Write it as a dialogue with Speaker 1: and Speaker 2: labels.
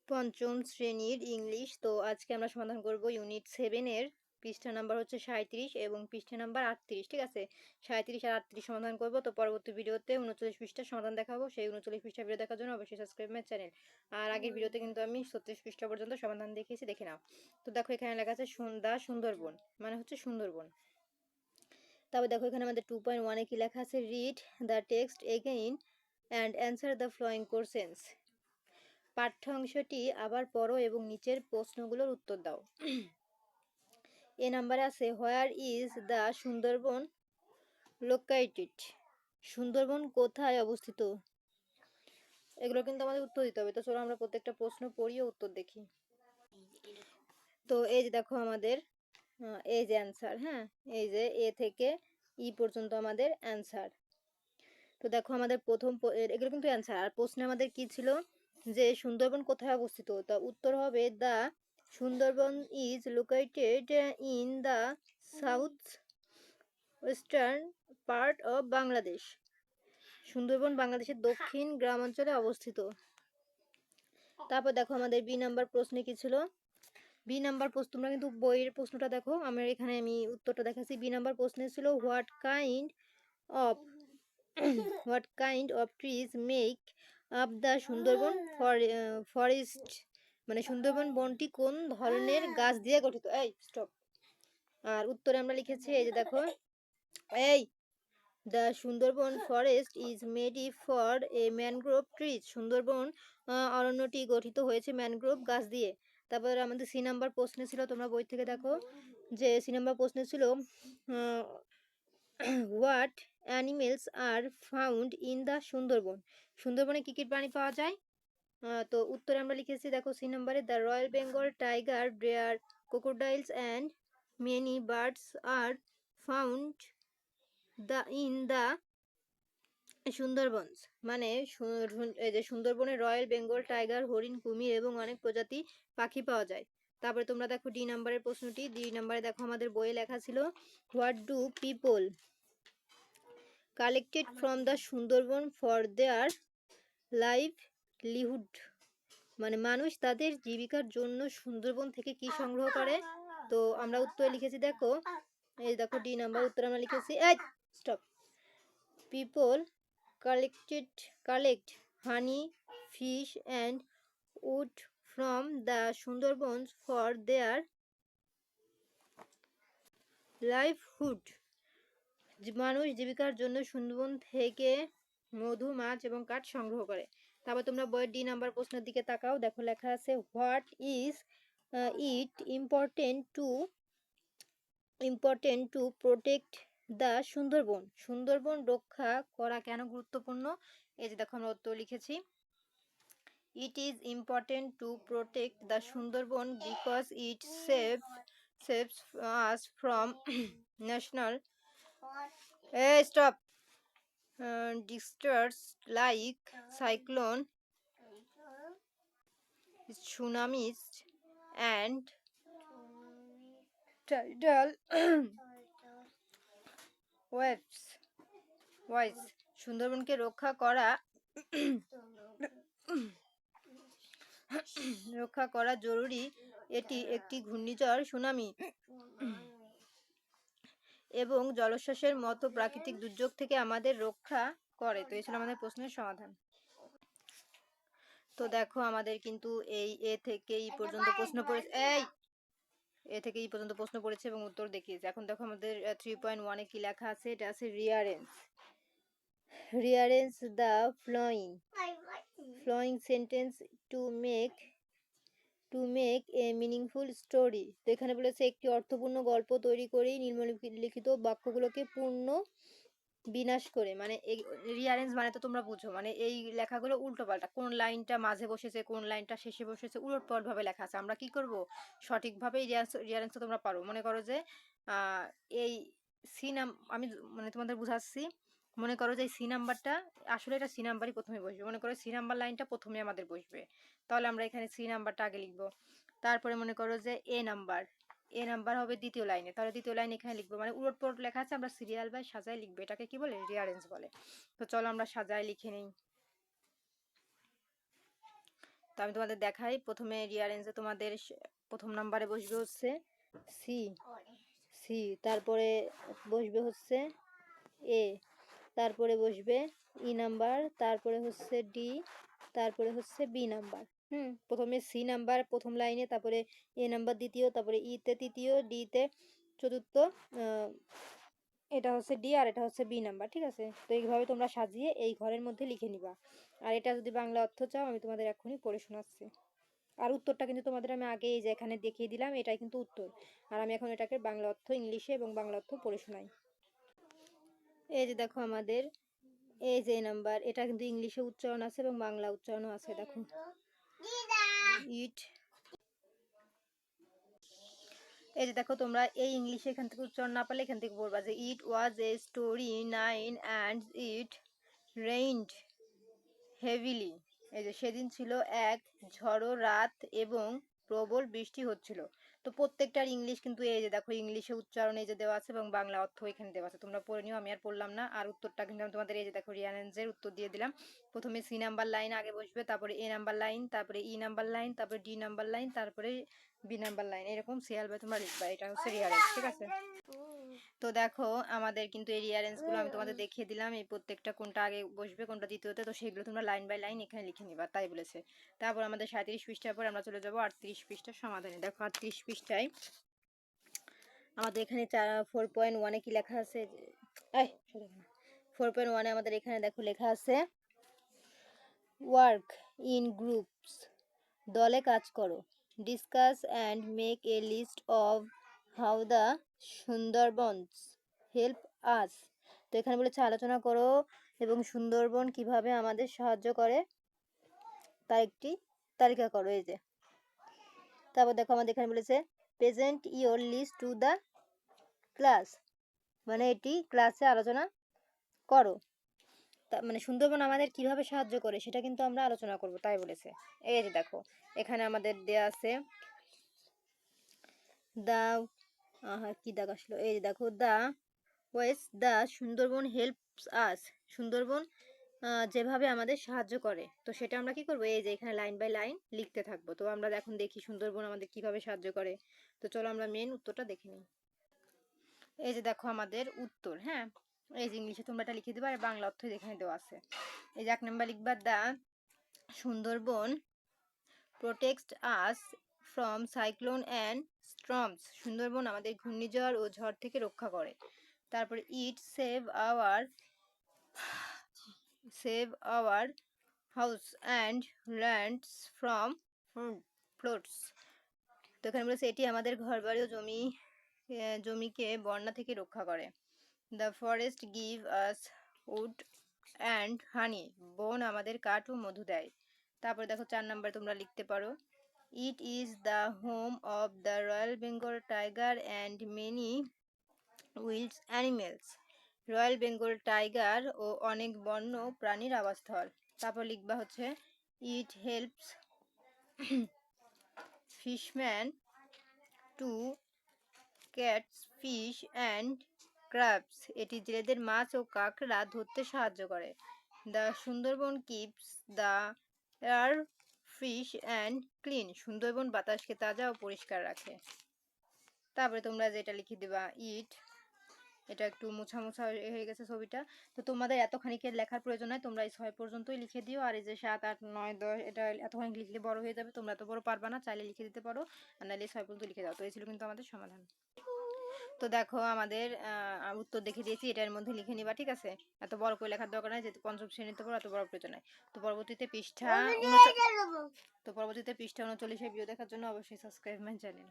Speaker 1: পঞ্চম শ্রেণীর ইংলিশ। তো আজকে আমরা সমাধান করব ইউনিট 7 এর পৃষ্ঠা নাম্বার হচ্ছে 37 এবং পৃষ্ঠা নাম্বার 38। ঠিক আছে, 37 আর 38 সমাধান করব। তো পরবর্তী ভিডিওতে 39 পৃষ্ঠার সমাধান দেখাবো। সেই 39 পৃষ্ঠা ভিডিও দেখার জন্য অবশ্যই সাবস্ক্রাইব মাই চ্যানেল। আর আগের ভিডিওতে কিন্তু আমি 36 পৃষ্ঠা পর্যন্ত সমাধান দেখিয়েছি, দেখে নাও। তো দেখো এখানে লেখা আছে সুন্দরবন, মানে হচ্ছে সুন্দরবন। তারপর দেখো এখানে আমাদের 2.1 এ কি লেখা আছে, read the text again and answer the following questions. পাঠ্যাংশটি আবার পড়ো এবং নিচের প্রশ্নগুলোর উত্তর দাও। এ নাম্বারে আছে, where is the Sundarban located. Sundarban কোথায় অবস্থিত? এগুলো কিন্তু আমাদের উত্তর দিতে হবে। তো চলো আমরা প্রত্যেকটা প্রশ্ন পড়ি ও উত্তর দেখি। তো এই যে দেখো আমাদের এই যে অ্যান্সার, হ্যাঁ, এই যে এ থেকে ই পর্যন্ত আমাদের অ্যান্সার। তো দেখো আমাদের প্রথম এগুলো কিন্তু অ্যান্সার। আর প্রশ্নে আমাদের কি ছিল, যে সুন্দরবন কোথায় অবস্থিত? তা উত্তর হবে, the Sundarban is located in the south western part of Bangladesh. Sundarban বাংলাদেশের দক্ষিণ গ্রামাঞ্চলে অবস্থিত। তারপর দেখো আমাদের বি নাম্বার প্রশ্নে কি ছিল, বি নাম্বার প্রশ্ন, তোমরা কিন্তু বইয়ের প্রশ্নটা দেখো, আমার এখানে আমি উত্তরটা দেখাচ্ছি। বি নাম্বার প্রশ্নে ছিল, what kind of what kind of trees make up the Sundarban forest, মানে সুন্দরবন বনটি কোন ধরনের গাছ দিয়ে গঠিত। এই স্টপ। আর উত্তরে আমরা লিখেছি, এই যে দেখো, এই the Sundarban forest is made for a mangrove trees. Sundarban অরণ্যটি গঠিত হয়েছে ম্যানগ্রোভ গাছ দিয়ে। তারপর আমাদের সি নাম্বার প্রশ্নে ছিল, তোমরা বই থেকে দেখো, যে সি নাম্বার প্রশ্নে ছিল, what animals R found in the Sundarban. সুন্দরবনে কী কী প্রাণী পাওয়া যায়? তো উত্তরে আমরা লিখেছি, দেখো সি নম্বরে, the royal Bengal tiger, bear, crocodiles and many birds are found in the Sundarbans. মানে এই যে সুন্দরবনে রয়্যাল বেঙ্গল টাইগার, হরিণ, কুমির এবং অনেক প্রজাতি পাখি পাওয়া যায়। তারপরে তোমরা দেখো ডি নাম্বারের প্রশ্নটি। ডি নাম্বারে দেখো আমাদের বইয়ে লেখা ছিল, what do people collected from the Sundarban for their livelihood. মানে মানুষ তাদের জীবিকার জন্য সুন্দরবন থেকে কি সংগ্রহ করে? তো আমরা উত্তরে লিখেছি, দেখো এই দেখো ডি নাম্বার উত্তর আমরা লিখেছি, এই stop, people collect honey, fish and wood from the Sundarbans for their livelihood. মানুষ জীবিকার জন্য সুন্দরবন থেকে মধু, মাছ এবং কাঠ সংগ্রহ করে। তারপর তোমরা বইয়ের ডি নাম্বার প্রশ্নের দিকে তাকাও, দেখো লেখা আছে, what is it important to protect the Sundarban. Sundarban রক্ষা করা কেন গুরুত্বপূর্ণ? এই যে দেখো আমরা উত্তর লিখেছি, it is important to protect the Sundarban because it saves us from national stop disasters like cyclone, tsunamis and tidal waves. সুন্দরবনকে রক্ষা করা জরুরি। এটি একটি ঘূর্ণিঝড়, সুনামি এবং জলোচ্ছ্বাসের মতো প্রাকৃতিক দুর্যোগ থেকে আমাদের রক্ষা করে। তো এই ছিল আমাদের প্রশ্নের সমাধান। তো দেখো আমাদের কিন্তু এই এ থেকে ই পর্যন্ত প্রশ্ন পড়েছে, এ থেকে ই পর্যন্ত প্রশ্ন পড়েছে এবং উত্তর দেখিয়েছে। এখন দেখো আমাদের 3.1 এ কি লেখা আছে, এটা আছে rearrange the following sentence to make a meaningful story. তো এখানে বলেছে, একটি অর্থপূর্ণ গল্প তৈরি করেই নিম্নলিখিত বাক্যগুলোকে পূর্ণ বিনাশ করে। মানে এই রিয়ারেঞ্জ মানে তো তোমরা বুঝো, মানে এই লেখাগুলো উল্টো পাল্টা, কোন লাইনটা মাঝে বসেছে, কোন লাইনটা শেষে বসেছে, উলটপালট ভাবে লেখা আছে। আমরা কি করব, সঠিকভাবে রিয়ারেঞ্জটা তোমরা পারো। মনে করো যে এই সি নাম, আমি মানে তোমাদের বুঝাচ্ছি। মনে করো যে সি নাম্বারটা, আসলে এটা সি নাম্বারই প্রথমে বসবে। মনে করো সি নাম্বার লাইনটা প্রথমে আমাদের বসবে, তাহলে আমরা এখানে সি নাম্বারটা আগে লিখবো। তারপরে মনে করো যে এ নাম্বার হবে দ্বিতীয় লাইনে, তাহলে দ্বিতীয় লাইন এখানে লিখবো। মানে উলটপালট লেখা আছে, আমরা সিরিয়াল বাই সাজায় লিখবো। এটাকে কি বলে, রিয়ারেঞ্জ বলে। তো চলো আমরা সাজায় লিখে নিই। তো আমি তোমাদের দেখাই। প্রথমে রিয়ারেঞ্জে তোমাদের প্রথম নাম্বারে বসবে হচ্ছে সি, তারপরে বসবে হচ্ছে এ, তারপরে বসবে ই নাম্বার, তারপরে হচ্ছে ডি, তারপরে হচ্ছে বি নাম্বার। প্রথমে সি নাম্বার প্রথম লাইনে, তারপরে এ নাম্বার দ্বিতীয়, তারপরে ইতে তৃতীয়, ডিতে চতুর্থ, এটা হচ্ছে ডি আর এটা হচ্ছে বি নাম্বার। ঠিক আছে, তো এইভাবে তোমরা সাজিয়ে এই ঘরের মধ্যে লিখে নিবা। আর এটা যদি বাংলা অর্থ চাও আমি তোমাদের এখনই পড়ে শোনাচ্ছি। আর উত্তরটা কিন্তু তোমাদের আমি আগে এই যে এখানে দেখিয়ে দিলাম, এটাই কিন্তু উত্তর। আর আমি এখন এটাকে বাংলা অর্থ ইংলিশে এবং বাংলা অর্থ পড়ে শোনাই। এই যে দেখো আমাদের এই যে নাম্বার, এটা কিন্তু ইংলিশে উচ্চারণ আছে এবং বাংলা উচ্চারণও আছে। দেখো ইট, এই যে দেখো তোমরা এই ইংলিশে এখান থেকে উচ্চারণ না পারলে এখান থেকে পড়বা যে it was a stormy night and it rained heavily. এই যে সেদিন ছিল এক ঝড়ো রাত এবং প্রবল বৃষ্টি হচ্ছিল। তো প্রত্যেকটার ইংলিশ কিন্তু এই যে দেখো ইংলিশে উচ্চারণ এই যে দেওয়া আছে এবং বাংলা অর্থ এখানে দেওয়া আছে, তোমরা পড়ে নিও, আমি আর পড়লাম না। আর উত্তরটা কিন্তু আমি তোমাদের এই যে দেখো রিয়ারেঞ্জের উত্তর দিয়ে দিলাম। প্রথমে সি নাম্বার লাইন আগে বসবে, তারপরে এ নাম্বার লাইন, তারপরে ই নাম্বার লাইন, তারপরে ডি নাম্বার লাইন, তারপরে বি নাম্বার লাইন, এরকম সিরিয়াল বাই তোমরা লিখবা। এটা হচ্ছে রিয়ারেঞ্জ। ঠিক আছে, তো দেখো আমাদের কিন্তু এই রিয়ারেঞ্জগুলো আমি তোমাদের দেখিয়ে দিলাম, এই প্রত্যেকটা কোনটা আগে বসবে কোনটা দ্বিতীয়তে, তো সেগুলো তোমরা লাইন বাই লাইন এখানে লিখে নিবা, তাই বলেছে। তারপর আমাদের 37 পৃষ্ঠার পর আমরা চলে যাবো 38 পৃষ্ঠার সমাধানে। দেখো 38 পৃষ্ঠায় আমাদের এখানে 4.1-এ কি লেখা আছে, 4.1-এ আমাদের এখানে দেখো লেখা আছে ওয়ার্ক ইন গ্রুপস, দলে কাজ করো, discuss and make a list of how the Sundarbans help us. তো এখানে বলেছে আলোচনা করো এবং সুন্দরবন কিভাবে আমাদের সাহায্য করে তার একটি তালিকা করো। এই যে তারপর দেখো আমাদের এখানে বলেছে present your list to the class, মানে এটি ক্লাসে আলোচনা করো। মানে সুন্দরবন আমাদের কিভাবে সাহায্য করে সেটা কিন্তু আমরা আলোচনা করব, তাই বলেছে। এই যে দেখো এখানে আমাদের দেয়া আছে দা, কি দাগ আসলো, এই যে দেখো the ways the Sundarban helps us, Sundarban যেভাবে আমাদের সাহায্য করে, তো সেটা আমরা কি করব, এই যে এখানে লাইন বাই লাইন লিখতে থাকবো। তো আমরা এখন দেখি সুন্দরবন আমাদের কিভাবে সাহায্য করে। তো চলো আমরা মেন উত্তরটা দেখে নিই। এই যে দেখো আমাদের উত্তর, হ্যাঁ এই যে ইংলিশে তোমরা এটা লিখে দিবা আর বাংলা অর্থ এখানে দেওয়া আছে। এই যে 1 নাম্বার লিখবা the Sundarban protects us from cyclone and storms, Sundarban আমাদের ঘূর্ণিঝড় ও ঝড় থেকে রক্ষা করে। তারপরে it save our house and lands from floods, তো এখানে বলেছে এটি আমাদের ঘরবাড়ি ও জমিকে বন্যা থেকে রক্ষা করে। The forest give us wood and honey, বন আমাদের কাঠ ও মধু দেয়। তারপরে দেখো 4 নাম্বার তোমরা লিখতে পারো it is the home of the royal Bengal tiger and many wild animals, royal Bengal tiger ও অনেক বন্য প্রাণীর আবাসস্থল। তারপর লিখবা হচ্ছে it helps fishman to catch fish and crabs, এটি জেলেদের মাছ ও কাঁকড়া ধরতে সাহায্য করে। The Sundarban keeps the air fresh and clean, Sundarban বাতাসকে তাজা ও পরিষ্কার রাখে। তারপরে তোমরা যেটা লিখে দিবা ইট, এটা একটু মোছা মোছা হয়ে গেছে ছবিটা, তো তোমাদের এতখানিকের লেখার প্রয়োজন নয়, তোমরা এই 6 পর্যন্তই লিখে দিও। আর এই যে 7, 8, 9, 10 এটা এতখানি লিখলে বড় হয়ে যাবে, তোমরা এত বড় পারবা না, চাইলে লিখে দিতে পারো, আর নাহলে 6 পর্যন্ত লিখে দাও। তো এই ছিল কিন্তু আমাদের সমাধান। তো দেখো আমাদের উত্তর দেখে দিয়েছি, এটার মধ্যে লিখে নিবা। ঠিক আছে, এত বড় করে লেখার দরকার নাই, যেহেতু পঞ্চম শ্রেণীতে পড়ো এত বড় প্রয়োজন নাই। তো পরবর্তীতে পৃষ্ঠা 39 ভিডিও দেখার জন্য অবশ্যই সাবস্ক্রাইব মাই চ্যানেল।